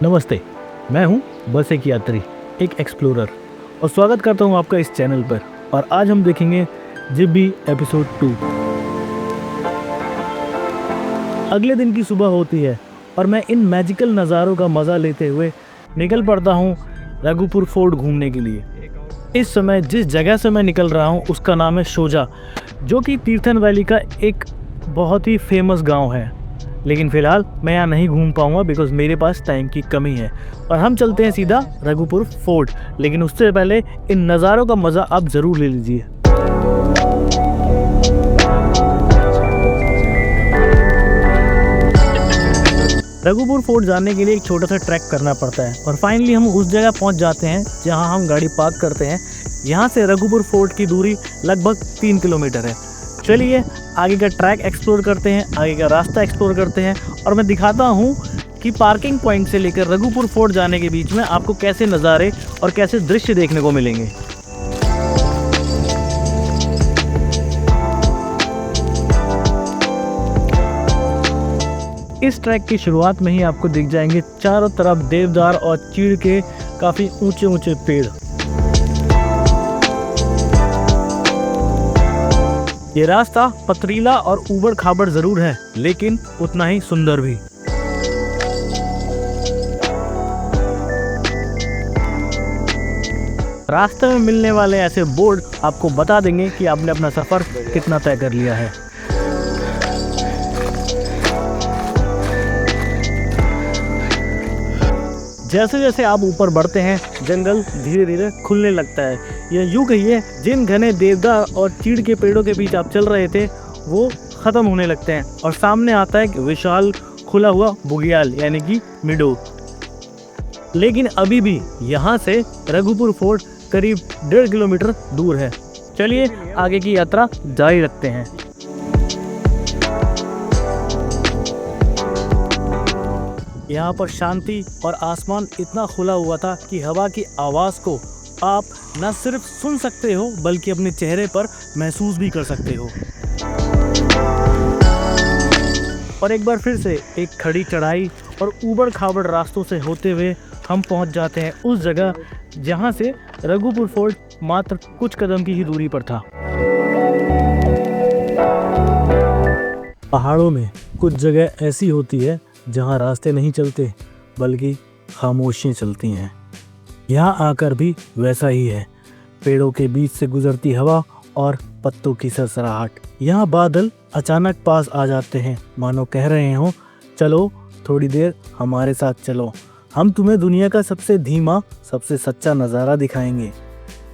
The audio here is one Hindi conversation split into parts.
नमस्ते, मैं हूं बस एक यात्री, एक एक्सप्लोरर और स्वागत करता हूं आपका इस चैनल पर। और आज हम देखेंगे जिब्बी एपिसोड 2। अगले दिन की सुबह होती है और मैं इन मैजिकल नज़ारों का मज़ा लेते हुए निकल पड़ता हूं रघुपुर फोर्ट घूमने के लिए। इस समय जिस जगह से मैं निकल रहा हूं उसका नाम है शोजा, जो कि तीर्थन वैली का एक बहुत ही फेमस गांव है। लेकिन फ़िलहाल मैं यहाँ नहीं घूम पाऊँगा बिकॉज़ मेरे पास टाइम की कमी है और हम चलते हैं सीधा रघुपुर फोर्ट। लेकिन उससे पहले इन नज़ारों का मज़ा आप ज़रूर ले लीजिए। रघुपुर फोर्ट जाने के लिए एक छोटा सा ट्रैक करना पड़ता है और फाइनली हम उस जगह पहुंच जाते हैं जहां हम गाड़ी पार्क करते हैं। यहां से रघुपुर फोर्ट की दूरी लगभग 3 किलोमीटर है। चलिए आगे का ट्रैक एक्सप्लोर करते हैं, आगे का रास्ता एक्सप्लोर करते हैं और मैं दिखाता हूं कि पार्किंग पॉइंट से लेकर रघुपुर फोर्ट जाने के बीच में आपको कैसे नज़ारे और कैसे दृश्य देखने को मिलेंगे। इस ट्रैक की शुरुआत में ही आपको दिख जाएंगे चारों तरफ देवदार और चीड़ के काफ़ी ऊंचे ऊंचे पेड़। ये रास्ता पथरीला और ऊबड़ खाबड़ जरूर है, लेकिन उतना ही सुंदर भी। रास्ते में मिलने वाले ऐसे बोर्ड आपको बता देंगे कि आपने अपना सफर कितना तय कर लिया है। जैसे जैसे आप ऊपर बढ़ते हैं जंगल धीरे धीरे खुलने लगता है। यह यूं कहिए जिन घने देवदार और चीड़ के पेड़ों के बीच आप चल रहे थे वो ख़त्म होने लगते हैं और सामने आता है एक विशाल खुला हुआ बुग्याल यानी कि मीडो। लेकिन अभी भी यहाँ से रघुपुर फोर्ट करीब 1.5 किलोमीटर दूर है। चलिए आगे की यात्रा जारी रखते हैं। यहाँ पर शांति और आसमान इतना खुला हुआ था कि हवा की आवाज़ को आप न सिर्फ सुन सकते हो बल्कि अपने चेहरे पर महसूस भी कर सकते हो। और एक बार फिर से एक खड़ी चढ़ाई और ऊबड़ खाबड़ रास्तों से होते हुए हम पहुँच जाते हैं उस जगह जहाँ से रघुपुर फोर्ट मात्र कुछ कदम की ही दूरी पर था। पहाड़ों में कुछ जगह ऐसी होती है जहाँ रास्ते नहीं चलते बल्कि खामोशियाँ चलती हैं। यहाँ आकर भी वैसा ही है, पेड़ों के बीच से गुजरती हवा और पत्तों की सरसराहट। यहाँ बादल अचानक पास आ जाते हैं, मानो कह रहे हो चलो थोड़ी देर हमारे साथ चलो, हम तुम्हें दुनिया का सबसे धीमा सबसे सच्चा नज़ारा दिखाएंगे।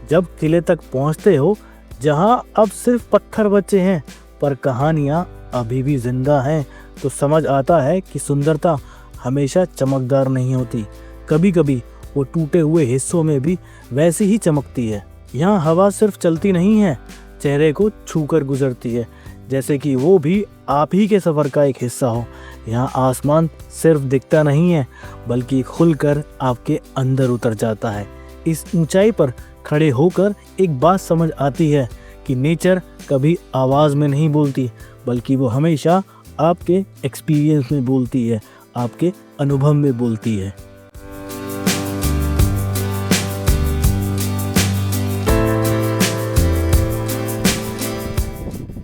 जब किले तक पहुँचते हो जहाँ अब सिर्फ पत्थर बचे हैं पर कहानियाँ अभी भी जिंदा हैं, तो समझ आता है कि सुंदरता हमेशा चमकदार नहीं होती, कभी कभी वो टूटे हुए हिस्सों में भी वैसी ही चमकती है। यहाँ हवा सिर्फ चलती नहीं है, चेहरे को छूकर गुजरती है, जैसे कि वो भी आप ही के सफ़र का एक हिस्सा हो। यहाँ आसमान सिर्फ दिखता नहीं है बल्कि खुलकर आपके अंदर उतर जाता है। इस ऊंचाई पर खड़े होकर एक बात समझ आती है कि नेचर कभी आवाज़ में नहीं बोलती बल्कि वो हमेशा आपके एक्सपीरियंस में बोलती है, आपके अनुभव में बोलती है।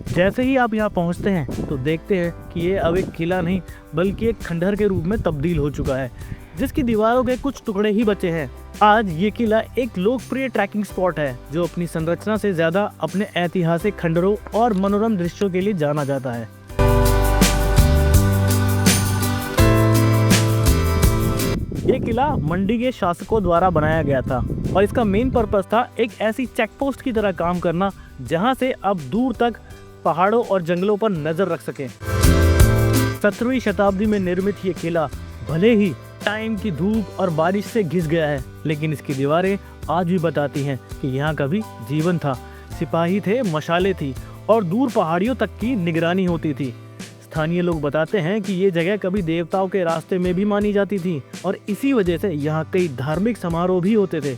जैसे ही आप यहाँ पहुँचते हैं तो देखते हैं कि ये अब एक किला नहीं बल्कि एक खंडहर के रूप में तब्दील हो चुका है, जिसकी दीवारों के कुछ टुकड़े ही बचे हैं। आज ये किला एक लोकप्रिय ट्रैकिंग स्पॉट है जो अपनी संरचना से ज़्यादा अपने ऐतिहासिक खंडरों और मनोरम दृश्यों के लिए जाना जाता है। ये किला मंडी के शासकों द्वारा बनाया गया था और इसका मेन पर्पस था एक ऐसी चेक पोस्ट की तरह काम करना जहां से अब दूर तक पहाड़ों और जंगलों पर नजर रख सकें। 17वीं शताब्दी में निर्मित ये किला भले ही टाइम की धूप और बारिश से घिस गया है, लेकिन इसकी दीवारें आज भी बताती हैं कि यहाँ कभी जीवन था, सिपाही थे, मशालें थी और दूर पहाड़ियों तक की निगरानी होती थी। स्थानीय लोग बताते हैं कि ये जगह कभी देवताओं के रास्ते में भी मानी जाती थी और इसी वजह से यहाँ कई धार्मिक समारोह भी होते थे।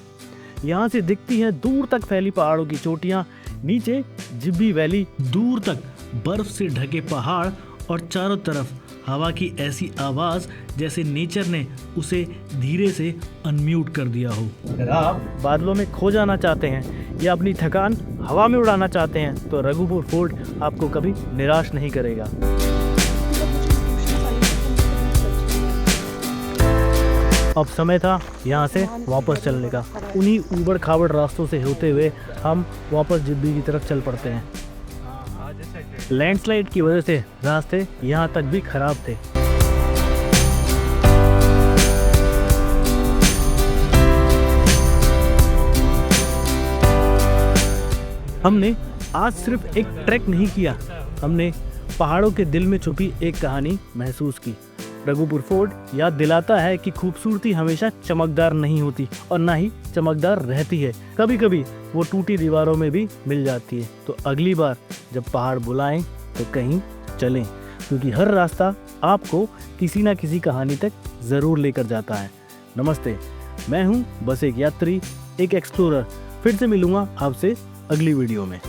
यहाँ से दिखती हैं दूर तक फैली पहाड़ों की चोटियाँ, नीचे जिब्बी वैली, दूर तक बर्फ से ढके पहाड़ और चारों तरफ हवा की ऐसी आवाज़ जैसे नेचर ने उसे धीरे से अनम्यूट कर दिया हो। अगर आप बादलों में खो जाना चाहते हैं या अपनी थकान हवा में उड़ाना चाहते हैं तो रघुपुर फोर्ट आपको कभी निराश नहीं करेगा। अब समय था यहाँ से वापस चलने का। उन्हीं ऊबड़ खाबड़ रास्तों से होते हुए हम वापस जिब्बी की तरफ चल पड़ते हैं। लैंडस्लाइड की वजह से रास्ते यहाँ तक भी खराब थे। हमने आज सिर्फ एक ट्रैक नहीं किया, हमने पहाड़ों के दिल में छुपी एक कहानी महसूस की। रघुपुर फोर्ट याद दिलाता है कि खूबसूरती हमेशा चमकदार नहीं होती और ना ही चमकदार रहती है। कभी कभी वो टूटी दीवारों में भी मिल जाती है। तो अगली बार जब पहाड़ बुलाएं तो कहीं चलें, क्योंकि हर रास्ता आपको किसी ना किसी कहानी तक ज़रूर लेकर जाता है। नमस्ते, मैं हूँ बस एक यात्री, एक एक्सप्लोरर। फिर से मिलूंगा आपसे अगली वीडियो में।